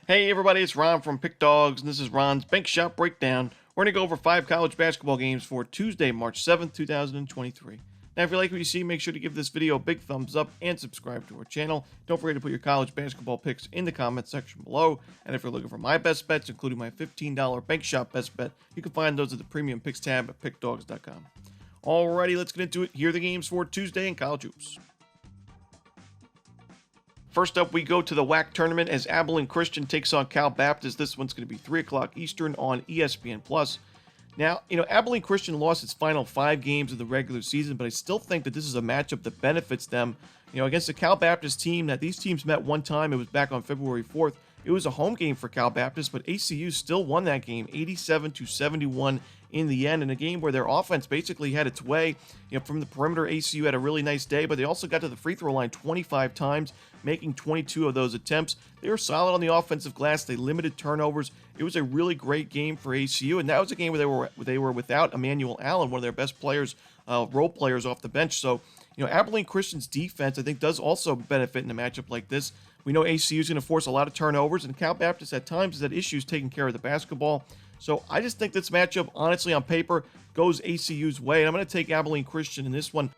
Hey everybody, it's Ron from Pick Dawgz, and this is Ron's Bank Shot Breakdown. We're going to go over 5 college basketball games for Tuesday, March 7th, 2023. Now, if you like what you see, make sure to give this video a big thumbs up and subscribe to our channel. Don't forget to put your college basketball picks in the comments section below. And if you're looking for my best bets, including my $15 Bank Shot best bet, you can find those at the Premium Picks tab at pickdawgz.com. Alrighty, let's get into it. Here are the games for Tuesday in college hoops. First up, we go to the WAC tournament as Abilene Christian takes on Cal Baptist. This one's going to be 3 o'clock Eastern on ESPN+. Now, Abilene Christian lost its final 5 games of the regular season, but I still think that this is a matchup that benefits them. Against the Cal Baptist team, that these teams met one time. It was back on February 4th. It was a home game for Cal Baptist, but ACU still won that game 87-71 in the end, in a game where their offense basically had its way. From the perimeter, ACU had a really nice day, but they also got to the free throw line 25 times, making 22 of those attempts. They were solid on the offensive glass. They limited turnovers. It was a really great game for ACU, and that was a game where they were without Emmanuel Allen, one of their best players, role players off the bench. So, Abilene Christian's defense, I think, does also benefit in a matchup like this. We know ACU is going to force a lot of turnovers, and Cal Baptist at times has had issues taking care of the basketball. So I just think this matchup, honestly, on paper, goes ACU's way, and I'm going to take Abilene Christian in this one.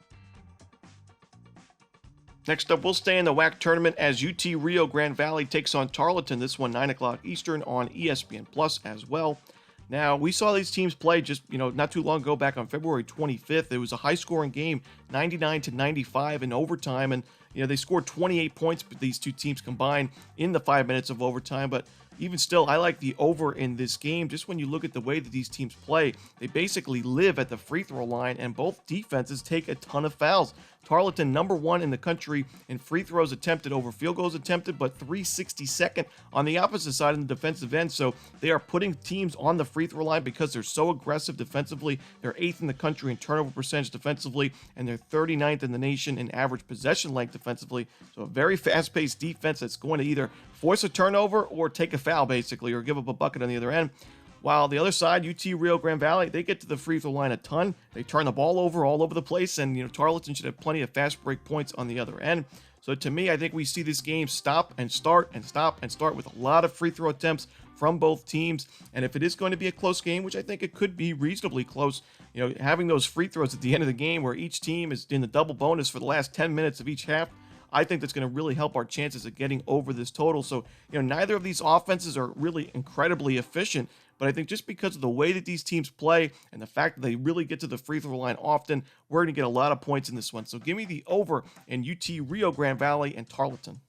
Next up, we'll stay in the WAC tournament as UT Rio Grande Valley takes on Tarleton. This one, 9 o'clock Eastern on ESPN+ as well. Now, we saw these teams play just, not too long ago, back on February 25th. It was a high-scoring game, 99-95 in overtime, and, they scored 28 points, but these two teams combined in the 5 minutes of overtime. But even still, I like the over in this game. Just when you look at the way that these teams play, they basically live at the free throw line, and both defenses take a ton of fouls. Tarleton, number 1 in the country in free throws attempted over field goals attempted, but 362nd on the opposite side in the defensive end. So they are putting teams on the free throw line because they're so aggressive defensively. They're 8th in the country in turnover percentage defensively, and they're 39th in the nation in average possession length defensively. So a very fast-paced defense that's going to either force a turnover or take a foul, basically, or give up a bucket on the other end. While the other side, UT Rio Grande Valley, they get to the free throw line a ton. They turn the ball over all over the place, and Tarleton should have plenty of fast break points on the other end. So to me, I think we see this game stop and start and stop and start with a lot of free throw attempts from both teams. And if it is going to be a close game, which I think it could be reasonably close, having those free throws at the end of the game where each team is in the double bonus for the last 10 minutes of each half, I think that's going to really help our chances of getting over this total. So, neither of these offenses are really incredibly efficient, but I think just because of the way that these teams play and the fact that they really get to the free throw line often, we're going to get a lot of points in this one. So give me the over in UT Rio Grande Valley and Tarleton.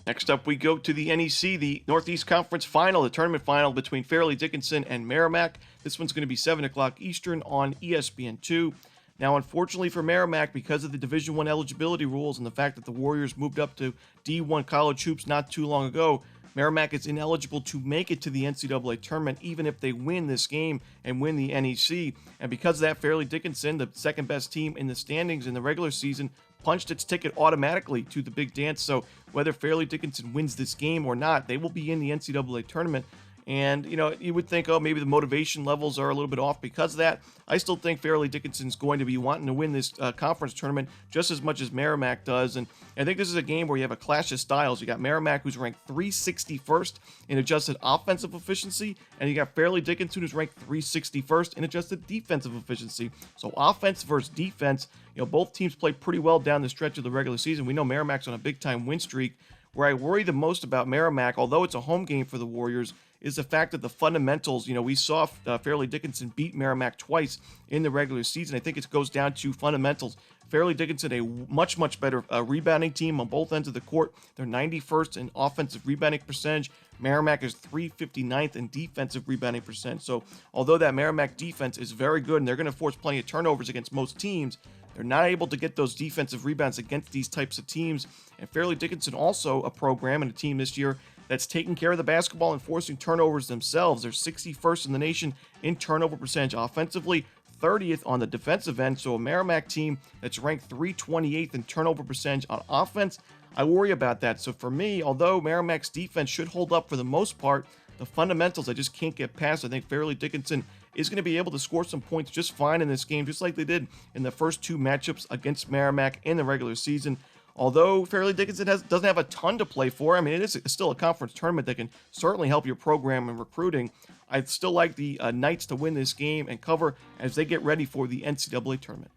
Next up, we go to the NEC, the Northeast Conference Final, the tournament final between Fairleigh Dickinson and Merrimack. This one's going to be 7 o'clock Eastern on ESPN2. Now, unfortunately for Merrimack, because of the Division I eligibility rules and the fact that the Warriors moved up to D1 college hoops not too long ago, Merrimack is ineligible to make it to the NCAA tournament even if they win this game and win the NEC. And because of that, Fairleigh Dickinson, the second best team in the standings in the regular season, punched its ticket automatically to the big dance. So whether Fairleigh Dickinson wins this game or not, they will be in the NCAA tournament. And, you would think, maybe the motivation levels are a little bit off because of that. I still think Fairleigh Dickinson's going to be wanting to win this conference tournament just as much as Merrimack does. And I think this is a game where you have a clash of styles. You got Merrimack, who's ranked 361st in adjusted offensive efficiency, and you got Fairleigh Dickinson, who's ranked 361st in adjusted defensive efficiency. So offense versus defense, both teams played pretty well down the stretch of the regular season. We know Merrimack's on a big-time win streak. Where I worry the most about Merrimack, although it's a home game for the Warriors, is the fact that the fundamentals, we saw Fairleigh Dickinson beat Merrimack twice in the regular season. I think it goes down to fundamentals. Fairleigh Dickinson, a much, much better rebounding team on both ends of the court. They're 91st in offensive rebounding percentage. Merrimack is 359th in defensive rebounding percentage. So although that Merrimack defense is very good and they're going to force plenty of turnovers against most teams, they're not able to get those defensive rebounds against these types of teams. And Fairleigh Dickinson also a program and a team this year that's taking care of the basketball and forcing turnovers themselves. They're 61st in the nation in turnover percentage offensively, 30th on the defensive end. So a Merrimack team that's ranked 328th in turnover percentage on offense. I worry about that. So for me, although Merrimack's defense should hold up for the most part, the fundamentals I just can't get past. I think Fairleigh Dickinson is going to be able to score some points just fine in this game, just like they did in the first 2 matchups against Merrimack in the regular season. although Fairleigh Dickinson doesn't have a ton to play for, I mean, it is still a conference tournament that can certainly help your program in recruiting. I'd still like the Knights to win this game and cover as they get ready for the NCAA tournament.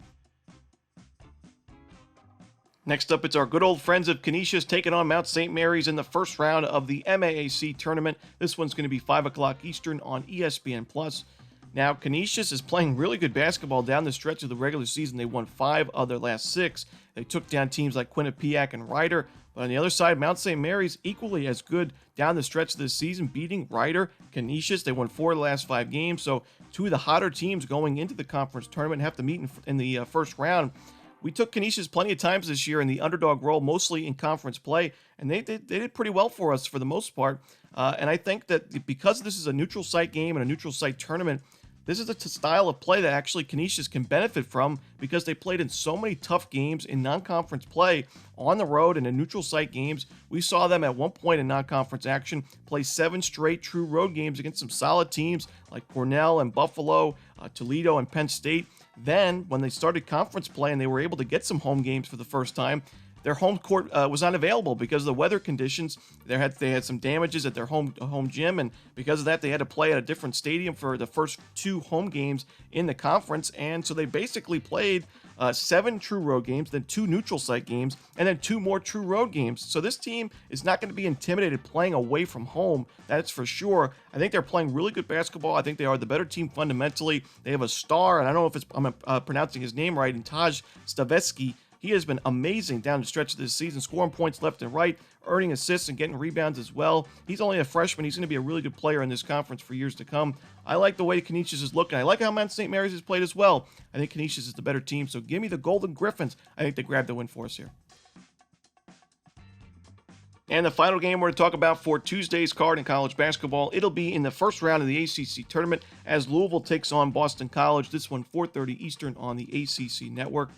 Next up, it's our good old friends of Canisius taking on Mount St. Mary's in the first round of the MAAC tournament. This one's going to be 5 o'clock Eastern on ESPN+. Now, Canisius is playing really good basketball down the stretch of the regular season. They won 5 of their last 6. They took down teams like Quinnipiac and Ryder. But on the other side, Mount St. Mary's equally as good down the stretch of the season, beating Ryder, Canisius. They won 4 of the last 5 games. So 2 of the hotter teams going into the conference tournament have to meet in the first round. We took Canisius plenty of times this year in the underdog role, mostly in conference play, and they did pretty well for us for the most part. And I think that because this is a neutral site game and a neutral site tournament, this is a style of play that actually Canisius can benefit from because they played in so many tough games in non-conference play on the road and in neutral site games. We saw them at one point in non-conference action play 7 straight true road games against some solid teams like Cornell and Buffalo, Toledo and Penn State. Then, when they started conference play and they were able to get some home games for the first time, their home court was unavailable because of the weather conditions. They had some damages at their home gym, and because of that, they had to play at a different stadium for the first 2 home games in the conference. And so they basically played 7 true road games, then 2 neutral site games, and then 2 more true road games. So this team is not going to be intimidated playing away from home. That's for sure. I think they're playing really good basketball. I think they are the better team fundamentally. They have a star, and I don't know if I'm pronouncing his name right, in Taj Stavetsky. He has been amazing down the stretch of this season, scoring points left and right, earning assists and getting rebounds as well. He's only a freshman. He's going to be a really good player in this conference for years to come. I like the way Canisius is looking. I like how Mount St. Mary's has played as well. I think Canisius is the better team, so give me the Golden Griffins. I think they grabbed the win for us here. And the final game we're going to talk about for Tuesday's card in college basketball, it'll be in the first round of the ACC tournament as Louisville takes on Boston College. This one 4:30 Eastern on the ACC network.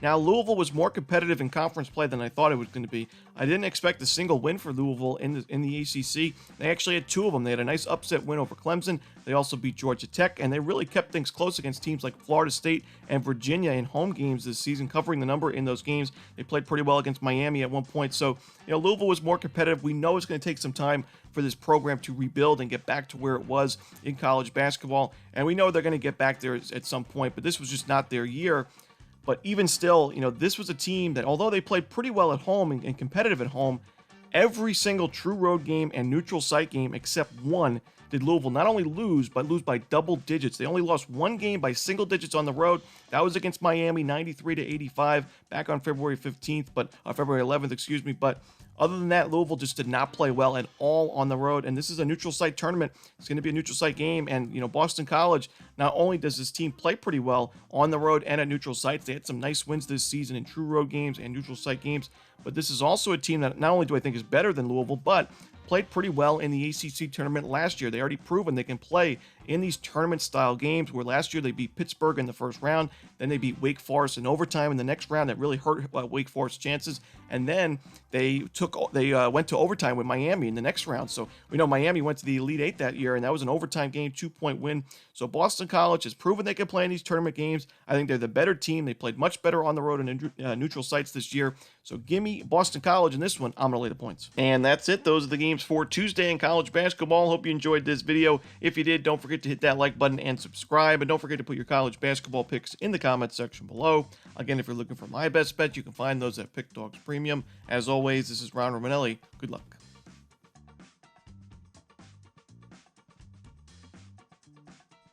Now, Louisville was more competitive in conference play than I thought it was going to be. I didn't expect a single win for Louisville in the ACC. They actually had 2 of them. They had a nice upset win over Clemson. They also beat Georgia Tech, and they really kept things close against teams like Florida State and Virginia in home games this season, covering the number in those games. They played pretty well against Miami at one point. So, Louisville was more competitive. We know it's going to take some time for this program to rebuild and get back to where it was in college basketball, and we know they're going to get back there at some point, but this was just not their year. But even still, this was a team that, although they played pretty well at home and competitive at home, every single true road game and neutral site game except one did Louisville not only lose, but lose by double digits. They only lost 1 game by single digits on the road. That was against Miami, 93-85, back on February 15th, February 11th, excuse me. But other than that, Louisville just did not play well at all on the road. And this is a neutral site tournament. It's going to be a neutral site game. And, Boston College, not only does this team play pretty well on the road and at neutral sites, they had some nice wins this season in true road games and neutral site games. But this is also a team that not only do I think is better than Louisville, but played pretty well in the ACC tournament last year. They already proven they can play in these tournament-style games, where last year they beat Pittsburgh in the first round, then they beat Wake Forest in overtime in the next round. That really hurt Wake Forest's chances, and then they went to overtime with Miami in the next round. So we know Miami went to the Elite Eight that year, and that was an overtime game, 2-point win. So Boston College has proven they can play in these tournament games. I think they're the better team. They played much better on the road and in neutral sites this year. So give me Boston College in this one. I'm going to lay the points. And that's it. Those are the games for Tuesday in college basketball. Hope you enjoyed this video. If you did, don't forget to hit that like button and subscribe. And don't forget to put your college basketball picks in the comments section below. Again, if you're looking for my best bet, you can find those at Pick Dawgz Premium. As always, this is Ron Romanelli. Good luck.